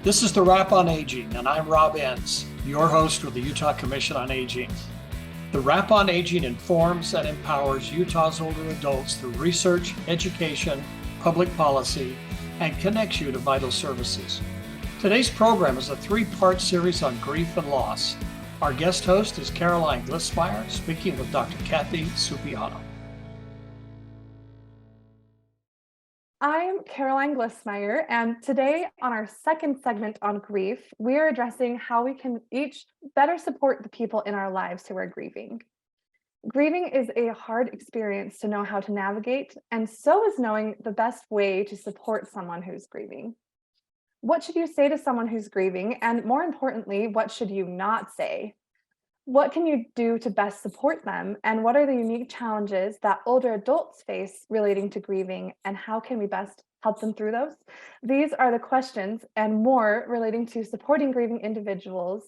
This is the Wrap on Aging, and I'm Rob Enns, your host with the Utah Commission on Aging. The Wrap on Aging informs and empowers Utah's older adults through research, education, public policy, and connects you to vital services. Today's program is a three-part series on grief and loss. Our guest host is Caroline Glissmeyer, speaking with Dr. Kathy Supiano. I'm Caroline Glissmeyer, and today on our second segment on grief, we are addressing how we can each better support the people in our lives who are grieving. Grieving is a hard experience to know how to navigate, and so is knowing the best way to support someone who's grieving. What should you say to someone who's grieving? And more importantly, what should you not say? What can you do to best support them? And what are the unique challenges that older adults face relating to grieving? And how can we best help them through those? These are the questions and more relating to supporting grieving individuals,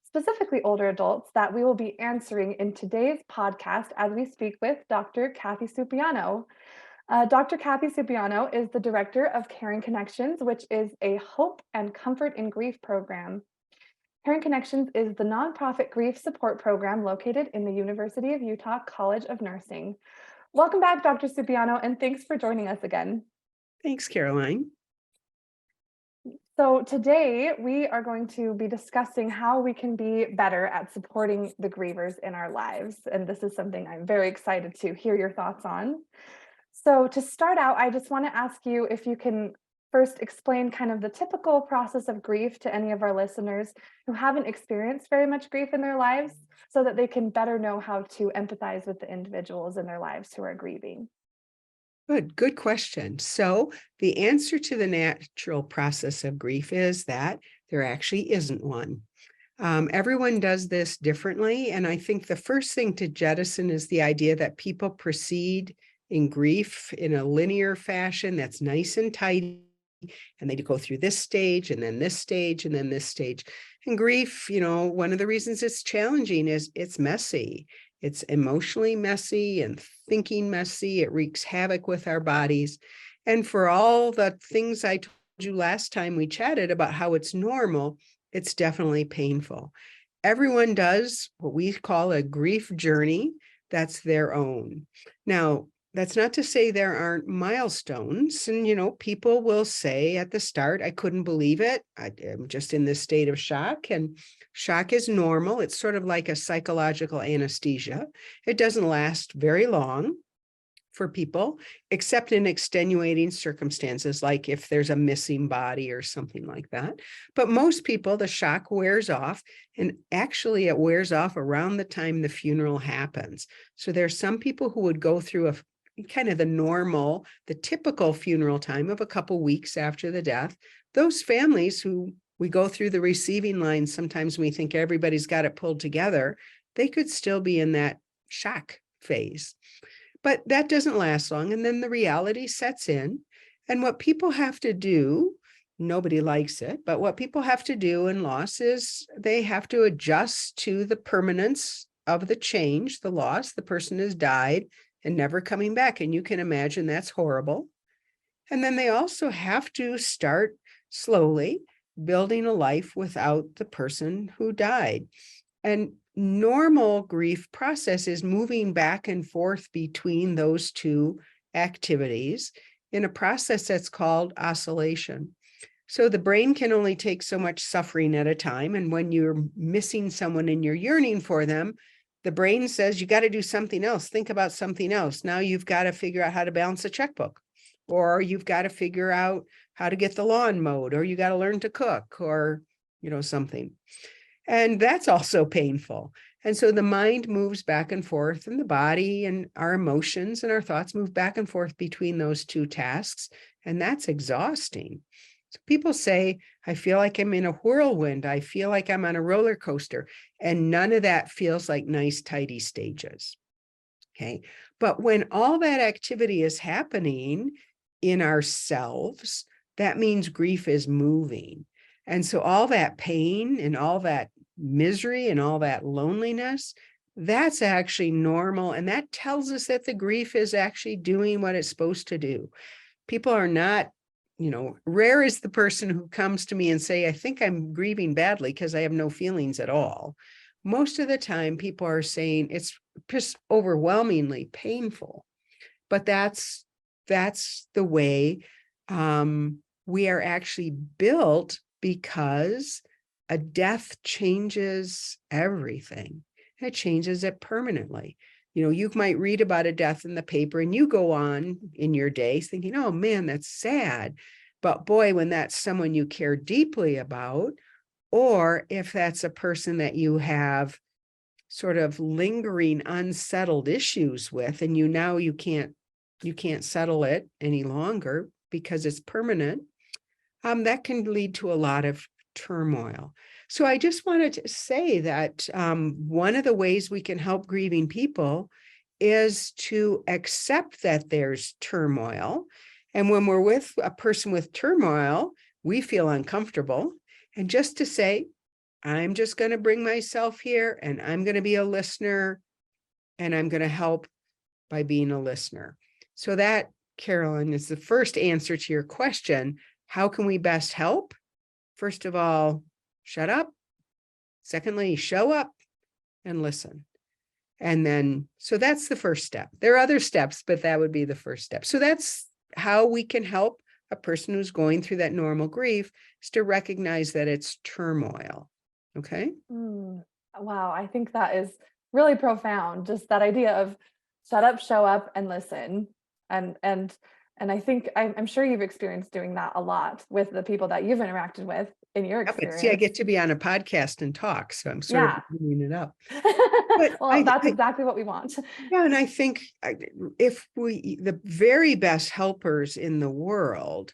specifically older adults, that we will be answering in today's podcast as we speak with Dr. Kathy Supiano. Dr. Kathy Supiano is the director of Caring Connections, which is a hope and comfort in grief program. Caring Connections is the nonprofit grief support program located in the University of Utah College of Nursing. Welcome back, Dr. Supiano, and thanks for joining us again. Thanks, Caroline. So today we are going to be discussing how we can be better at supporting the grievers in our lives. And this is something I'm very excited to hear your thoughts on. So to start out, I just want to ask you if you can first explain kind of the typical process of grief to any of our listeners who haven't experienced very much grief in their lives, so that they can better know how to empathize with the individuals in their lives who are grieving. Good question. So the answer to the natural process of grief is that there actually isn't one. Everyone does this differently. And I think the first thing to jettison is the idea that people proceed in grief in a linear fashion that's nice and tidy. And they go through this stage and then this stage and then this stage. And grief, one of the reasons it's challenging is it's messy. It's emotionally messy and thinking messy. It wreaks havoc with our bodies. And for all the things I told you last time we chatted about how it's normal, it's definitely painful. Everyone does what we call a grief journey that's their own. Now, that's not to say there aren't milestones. And, people will say at the start, I couldn't believe it. I'm just in this state of shock. And shock is normal. It's sort of like a psychological anesthesia. It doesn't last very long for people, except in extenuating circumstances, like if there's a missing body or something like that. But most people, the shock wears off, and actually it wears off around the time the funeral happens. So there's some people who would go through kind of the typical funeral time of a couple weeks after the death. Those families who we go through the receiving line, sometimes we think everybody's got it pulled together, they could still be in that shock phase. But that doesn't last long. And then the reality sets in. And what people have to do, nobody likes it, but what people have to do in loss is they have to adjust to the permanence of the change, the loss. The person has died and never coming back. And you can imagine that's horrible. And then they also have to start slowly building a life without the person who died. And normal grief process is moving back and forth between those two activities in a process that's called oscillation. So the brain can only take so much suffering at a time. And when you're missing someone and you're yearning for them, the brain says, you got to do something else. Think about something else. Now you've got to figure out how to balance a checkbook, or you've got to figure out how to get the lawn mowed, or you got to learn to cook, or, something. And that's also painful. And so the mind moves back and forth, and the body and our emotions and our thoughts move back and forth between those two tasks. And that's exhausting. So people say, I feel like I'm in a whirlwind. I feel like I'm on a roller coaster. And none of that feels like nice, tidy stages. Okay. But when all that activity is happening in ourselves, that means grief is moving. And so all that pain and all that misery and all that loneliness, that's actually normal. And that tells us that the grief is actually doing what it's supposed to do. People are not rare is the person who comes to me and say, I think I'm grieving badly because I have no feelings at all. Most of the time, people are saying it's just overwhelmingly painful. But that's the way we are actually built, because a death changes everything. It changes it permanently. You might read about a death in the paper and you go on in your day thinking, oh man, that's sad. But boy, when that's someone you care deeply about, or if that's a person that you have sort of lingering unsettled issues with, and you can't settle it any longer because it's permanent, that can lead to a lot of turmoil. So I just wanted to say that one of the ways we can help grieving people is to accept that there's turmoil. And when we're with a person with turmoil, we feel uncomfortable. And just to say, I'm just going to bring myself here and I'm going to be a listener, and I'm going to help by being a listener. So that, Carolyn, is the first answer to your question. How can we best help? First of all, shut up. Secondly, show up and listen. And then, so that's the first step. There are other steps, but that would be the first step. So that's how we can help a person who's going through that normal grief, is to recognize that it's turmoil. Okay. Wow. I think that is really profound. Just that idea of shut up, show up, and listen. And I think I'm sure you've experienced doing that a lot with the people that you've interacted with in your experience. See, I get to be on a podcast and talk, so I'm sort of bringing it up. But well, that's exactly what we want. Yeah, and I think if the very best helpers in the world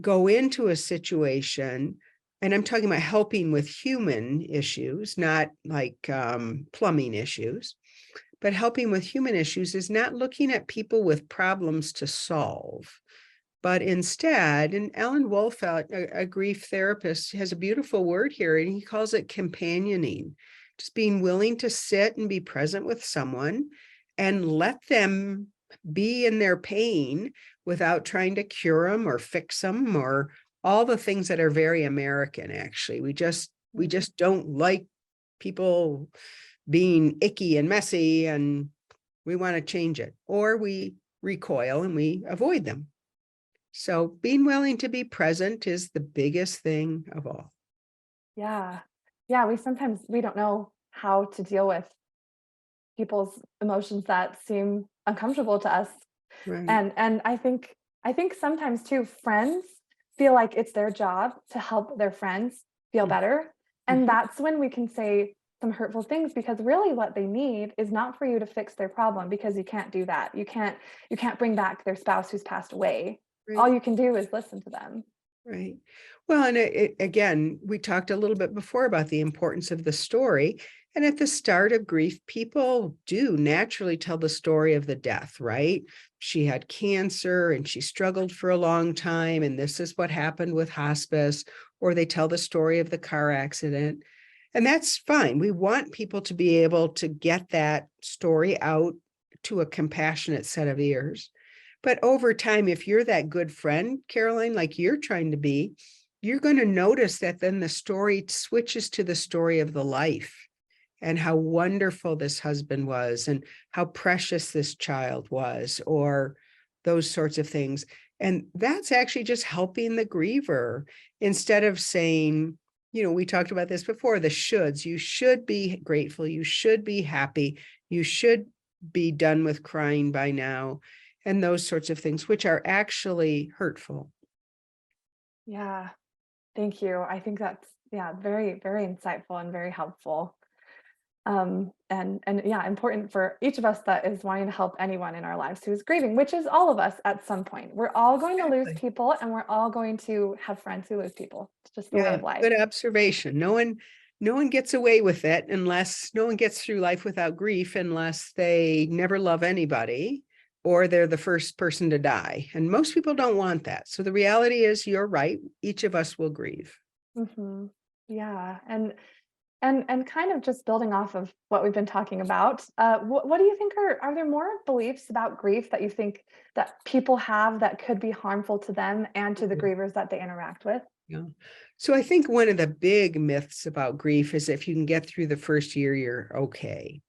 go into a situation, and I'm talking about helping with human issues, not like plumbing issues, but helping with human issues is not looking at people with problems to solve, but instead, and Alan Wolf, a grief therapist, has a beautiful word here, and he calls it companioning. Just being willing to sit and be present with someone and let them be in their pain without trying to cure them or fix them, or all the things that are very American, actually. We just don't like people being icky and messy, and we want to change it, or we recoil and we avoid them. So being willing to be present is the biggest thing of all. Yeah. We don't know how to deal with people's emotions that seem uncomfortable to us. Right. And I think sometimes too, friends feel like it's their job to help their friends feel better. And that's when we can say some hurtful things, because really what they need is not for you to fix their problem, because you can't do that. You can't bring back their spouse who's passed away. Right. All you can do is listen to them. Right. Well, and again, we talked a little bit before about the importance of the story. And at the start of grief, people do naturally tell the story of the death, right? She had cancer and she struggled for a long time, and this is what happened with hospice, or they tell the story of the car accident. And that's fine. We want people to be able to get that story out to a compassionate set of ears. But over time, if you're that good friend, Caroline, like you're trying to be, you're going to notice that then the story switches to the story of the life, and how wonderful this husband was, and how precious this child was, or those sorts of things. And that's actually just helping the griever, instead of saying, we talked about this before, the shoulds. You should be grateful. You should be happy. You should be done with crying by now. And those sorts of things, which are actually hurtful. Yeah, thank you. I think that's very, very insightful and very helpful. And important for each of us that is wanting to help anyone in our lives who is grieving, which is all of us at some point. We're all going to lose people, and we're all going to have friends who lose people. It's just the way of life. Good observation. No one gets away with it, unless no one gets through life without grief, unless they never love anybody, or they're the first person to die. And most people don't want that. So the reality is, you're right. Each of us will grieve. Yeah. And And kind of just building off of what we've been talking about, what do you think are there more beliefs about grief that you think that people have that could be harmful to them and to the grievers that they interact with? Yeah. So I think one of the big myths about grief is if you can get through the first year, you're okay.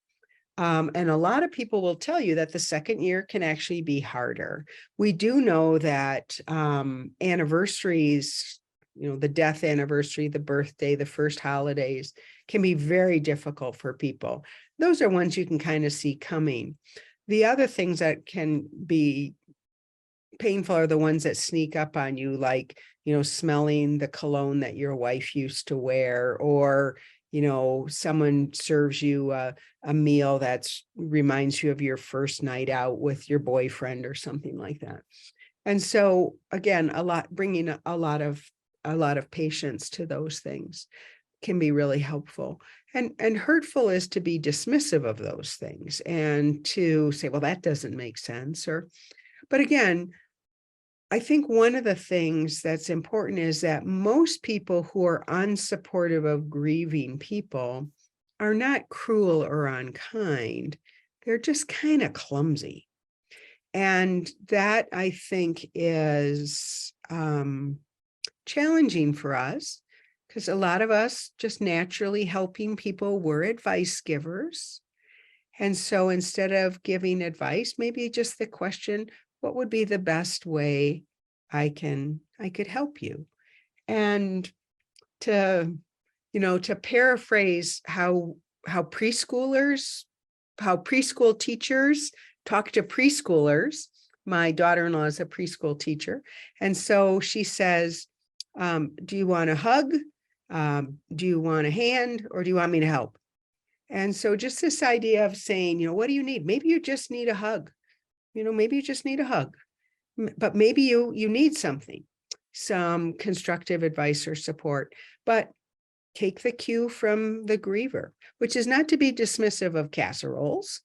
And a lot of people will tell you that the second year can actually be harder. We do know that anniversaries, the death anniversary, the birthday, the first holidays can be very difficult for people. Those are ones you can kind of see coming. The other things that can be painful are the ones that sneak up on you, like, smelling the cologne that your wife used to wear, or, someone serves you a meal that reminds you of your first night out with your boyfriend or something like that. And so again, bringing a lot of patience to those things can be really helpful. And hurtful is to be dismissive of those things and to say, well, that doesn't make sense. But again, I think one of the things that's important is that most people who are unsupportive of grieving people are not cruel or unkind. They're just kind of clumsy. And that, I think, is challenging for us, because a lot of us just naturally helping people, we're advice givers. And so instead of giving advice, maybe just the question, what would be the best way I could help you? And to paraphrase how preschool teachers talk to preschoolers. My daughter-in-law is a preschool teacher. And so she says, do you want a hug? Do you want a hand, or do you want me to help? And so just this idea of saying, what do you need? Maybe you just need a hug. Maybe you just need a hug, but maybe you need some constructive advice or support, but take the cue from the griever, which is not to be dismissive of casseroles,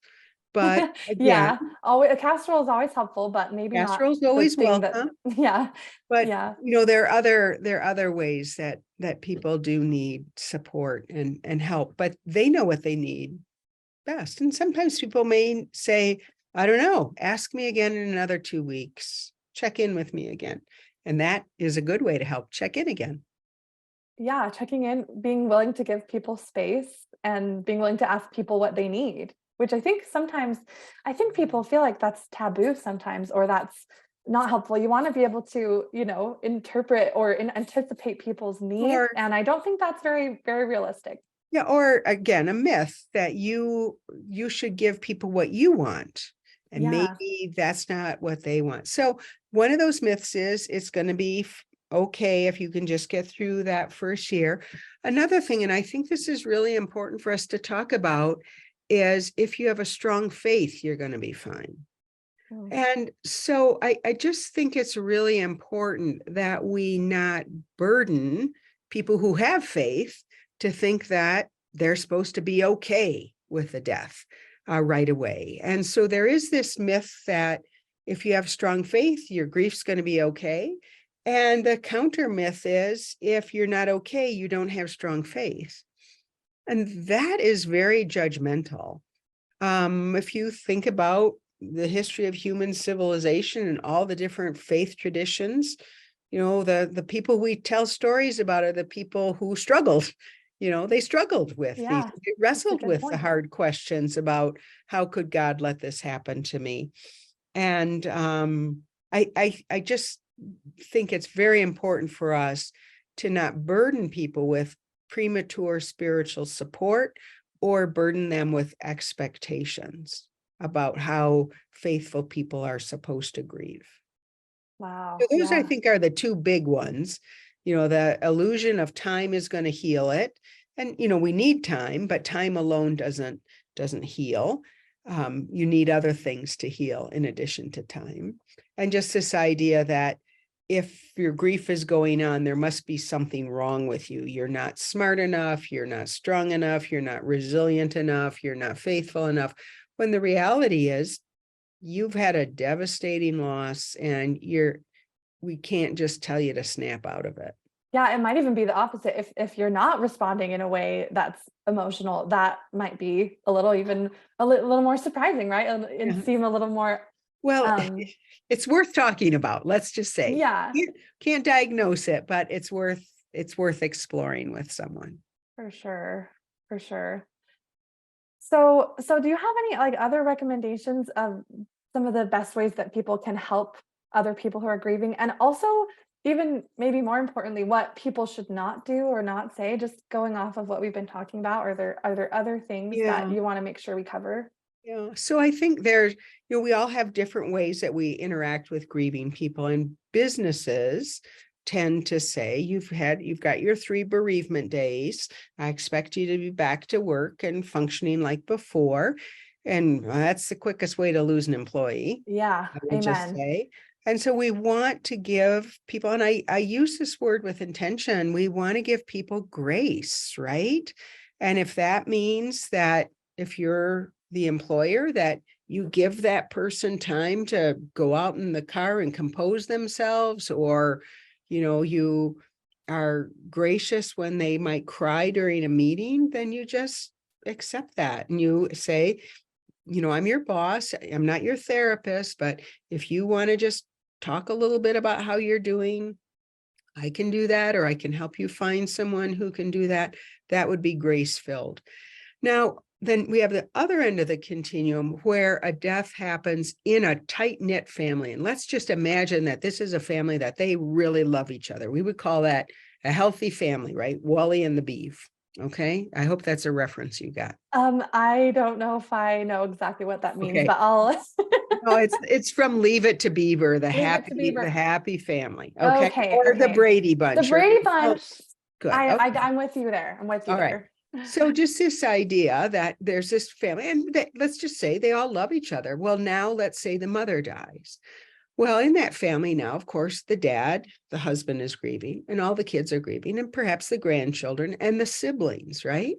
but Yeah, again, always a casserole is always helpful, but maybe not casserole's the always thing that welcome. yeah. But Yeah. there are other ways that people do need support and help, but they know what they need best. And sometimes people may say, I don't know, ask me again in another 2 weeks, check in with me again. And that is a good way to help check in again. Yeah, checking in, being willing to give people space and being willing to ask people what they need, which I think people feel like that's taboo sometimes, or that's not helpful. You want to be able to, interpret or anticipate people's needs. Or And I don't think that's very, very realistic. yeah, or again, a myth that you should give people what you want, and Yeah. maybe that's not what they want. So one of those myths is it's going to be okay if you can just get through that first year. Another thing, and I think this is really important for us to talk about, is if you have a strong faith, you're going to be fine. Mm. And so I just think it's really important that we not burden people who have faith to think that they're supposed to be okay with the death right away. And so there is this myth that if you have strong faith, your grief's going to be okay. And the counter myth is if you're not okay, you don't have strong faith. And that is very judgmental. If you think about the history of human civilization and all the different faith traditions, the people we tell stories about are the people who struggled. They struggled with these, they wrestled with the hard questions about how could God let this happen to me? And I just think it's very important for us to not burden people with premature spiritual support or burden them with expectations about how faithful people are supposed to grieve. Wow. So those, Yeah. I think, are the two big ones. The illusion of time is going to heal it. And, we need time, but time alone doesn't heal. You need other things to heal in addition to time. And just this idea that if your grief is going on, there must be something wrong with you. You're not smart enough. You're not strong enough. You're not resilient enough. You're not faithful enough. When the reality is you've had a devastating loss and we can't just tell you to snap out of it. Yeah, it might even be the opposite. If you're not responding in a way that's emotional, that might be a little even little more surprising, right? And Yeah. seem a little more Well, um it's worth talking about, let's just say. yeah, Can't diagnose it, but it's worth exploring with someone. for sure. For sure. So do you have any like other recommendations of some of the best ways that people can help other people who are grieving? And also, even maybe more importantly, what people should not do or not say, just going off of what we've been talking about, are there other things that Yeah. you want to make sure we cover? Yeah, so I think there's, we all have different ways that we interact with grieving people, and businesses tend to say, you've got your 3 bereavement days. I expect you to be back to work and functioning like before. And that's the quickest way to lose an employee, Yeah, I would just amen. say. And so we want to give people, and I use this word with intention, we want to give people grace, right? And if that means that if you're the employer, that you give that person time to go out in the car and compose themselves, or, you are gracious when they might cry during a meeting, then you just accept that. And you say, I'm your boss, I'm not your therapist, but if you want to just talk a little bit about how you're doing, I can do that, or I can help you find someone who can do that. That would be grace-filled. Now, then we have the other end of the continuum where a death happens in a tight-knit family. And let's just imagine that this is a family that they really love each other. We would call that a healthy family, right? Wally and the Beef. Okay. I hope that's a reference you got. I don't know if I know exactly what that means, Okay. but I'll No, it's from Leave It to Beaver, the leave it to Beaver. happy family. Okay. Okay, Or the okay. Brady The Bunch. Brady Oh, Bunch. good. I'm with you there. I'm with you All right. there. So just this idea that there's this family, and let's just say they all love each other. Well, now let's say the mother dies. Well, in that family now, of course, the dad, the husband is grieving, and all the kids are grieving, and perhaps the grandchildren and the siblings, right?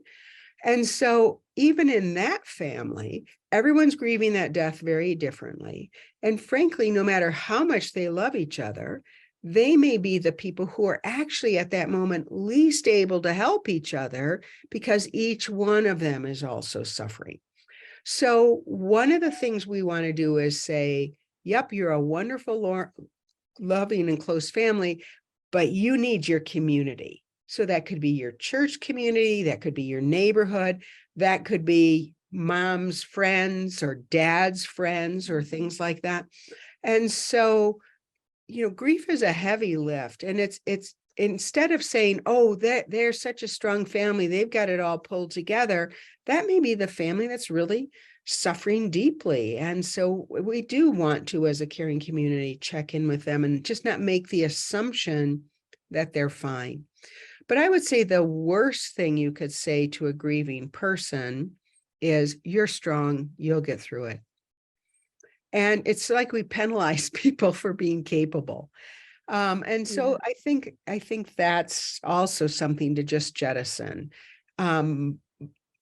And so even in that family, everyone's grieving that death very differently. And frankly, no matter how much they love each other, they may be the people who are actually at that moment least able to help each other, because each one of them is also suffering. So one of the things we want to do is say, yep, you're a wonderful, loving and close family, but you need your community. So that could be your church community, that could be your neighborhood, that could be mom's friends or dad's friends or things like that. And so, grief is a heavy lift, and it's instead of saying, oh, they're such a strong family, they've got it all pulled together, that may be the family that's really suffering deeply. And so we do want to, as a caring community, check in with them and just not make the assumption that they're fine. But I would say the worst thing you could say to a grieving person is, you're strong, you'll get through it. And it's like we penalize people for being capable. And so I think that's also something to just jettison.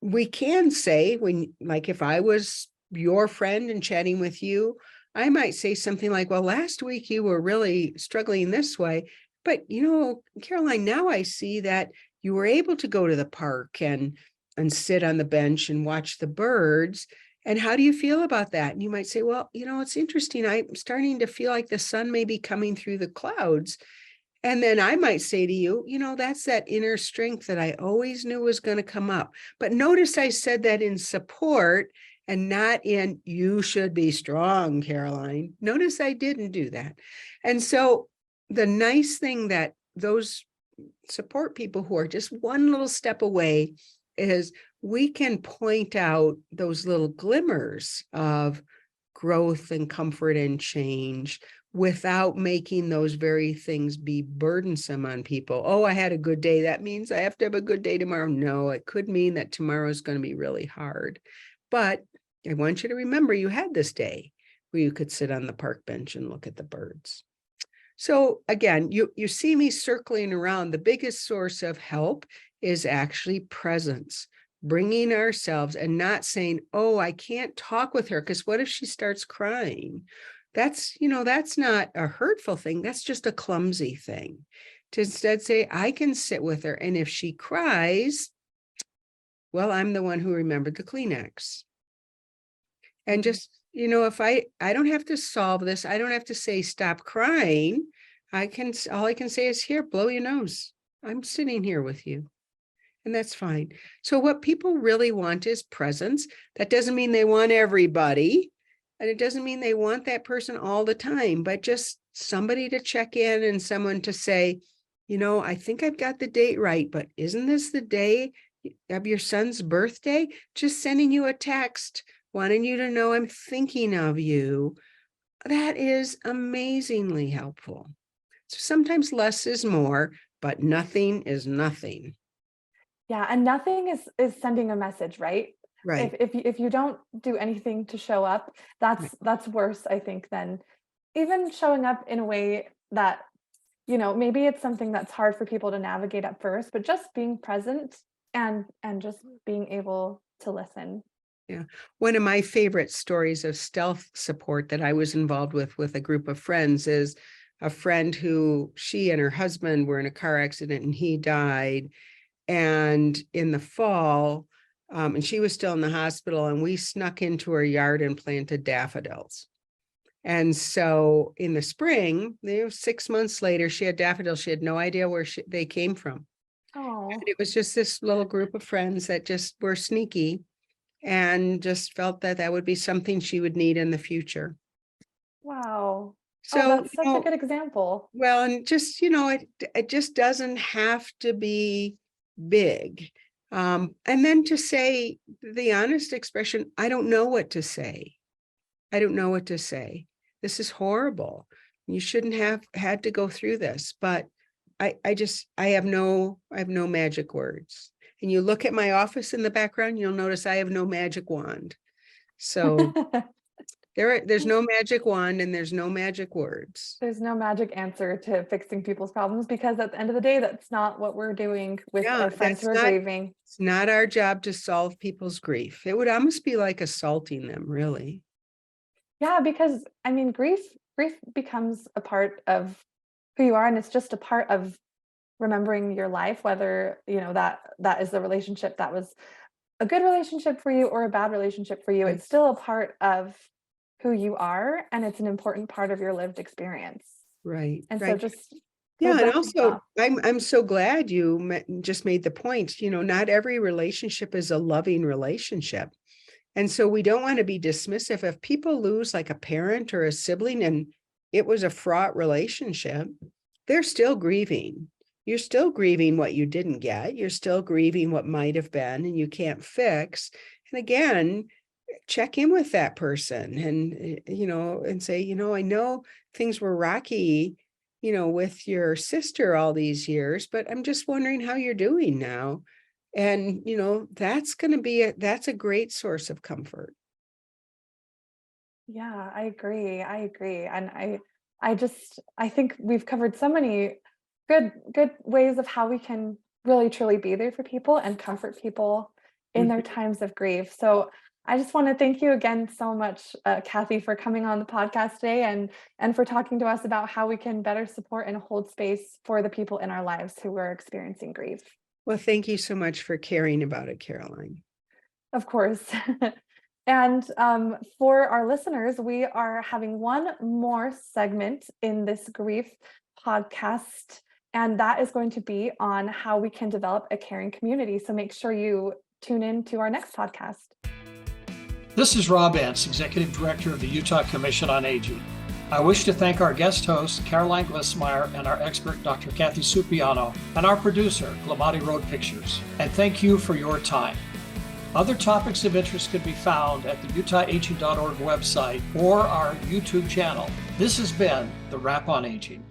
We can say, like if I was your friend and chatting with you, I might say something like, well, last week you were really struggling this way, but Caroline, now I see that you were able to go to the park and sit on the bench and watch the birds. And how do you feel about that? And you might say, well, it's interesting. I'm starting to feel like the sun may be coming through the clouds. And then I might say to you, that's that inner strength that I always knew was going to come up. But notice I said that in support and not in, you should be strong, Caroline. Notice I didn't do that. And so the nice thing that those support people who are just one little step away is we can point out those little glimmers of growth and comfort and change without making those very things be burdensome on people. Oh, I had a good day, that means I have to have a good day tomorrow. No, it could mean that tomorrow is going to be really hard. But I want you to remember you had this day where you could sit on the park bench and look at the birds. So again, you see me circling around. The biggest source of help is actually presence, bringing ourselves and not saying, oh, I can't talk with her because what if she starts crying? That's not a hurtful thing. That's just a clumsy thing. to instead say, I can sit with her. And if she cries, well, I'm the one who remembered the Kleenex. And just, if I don't have to solve this, I don't have to say, stop crying. All I can say is, here, blow your nose. I'm sitting here with you. And that's fine. So what people really want is presence. That doesn't mean they want everybody. And it doesn't mean they want that person all the time, but just somebody to check in and someone to say, I think I've got the date right, but isn't this the day of your son's birthday? Just sending you a text, wanting you to know I'm thinking of you. That is amazingly helpful. So sometimes less is more, but nothing is nothing. Yeah, and nothing is sending a message, right? Right. If you don't do anything to show up, that's worse, I think, than even showing up in a way that, maybe it's something that's hard for people to navigate at first, but just being present and just being able to listen. Yeah. One of my favorite stories of stealth support that I was involved with a group of friends is a friend who she and her husband were in a car accident and he died. And in the fall, and she was still in the hospital, and we snuck into her yard and planted daffodils. And so in the spring, 6 months later, she had daffodils. She had no idea where they came from. Oh, And it was just this little group of friends that just were sneaky and just felt that that would be something she would need in the future. wow. So, that's such a good example. well, and just, it just doesn't have to be big. And then to say the honest expression, I don't know what to say. I don't know what to say. This is horrible. You shouldn't have had to go through this, but I have no magic words. And you look at my office in the background, you'll notice I have no magic wand. So there's no magic wand and there's no magic words. There's no magic answer to fixing people's problems, because at the end of the day, that's not what we're doing with our friends who are grieving. It's not our job to solve people's grief. It would almost be like assaulting them, really. Yeah, because grief becomes a part of who you are, and it's just a part of remembering your life, whether that is the relationship that was a good relationship for you or a bad relationship for you. It's still a part of who you are, and it's an important part of your lived experience. Right. And right. so just and also I'm so glad you just made the point, not every relationship is a loving relationship. And so we don't want to be dismissive. If people lose like a parent or a sibling and it was a fraught relationship, they're still grieving. You're still grieving what you didn't get. You're still grieving what might have been and you can't fix. And again, check in with that person and, and say, I know things were rocky, with your sister all these years, but I'm just wondering how you're doing now. And, that's going to be that's a great source of comfort. Yeah, I agree. And I think we've covered so many good ways of how we can really truly be there for people and comfort people in their times of grief. So I just want to thank you again so much, Kathy, for coming on the podcast today and for talking to us about how we can better support and hold space for the people in our lives who are experiencing grief. Well, thank you so much for caring about it, Caroline. Of course. And for our listeners, we are having one more segment in this grief podcast, and that is going to be on how we can develop a caring community. So make sure you tune in to our next podcast. This is Rob Entz, Executive Director of the Utah Commission on Aging. I wish to thank our guest host, Caroline Glissmeyer, and our expert, Dr. Kathy Supiano, and our producer, Glamati Road Pictures. And thank you for your time. Other topics of interest can be found at the utahaging.org website or our YouTube channel. This has been The Wrap on Aging.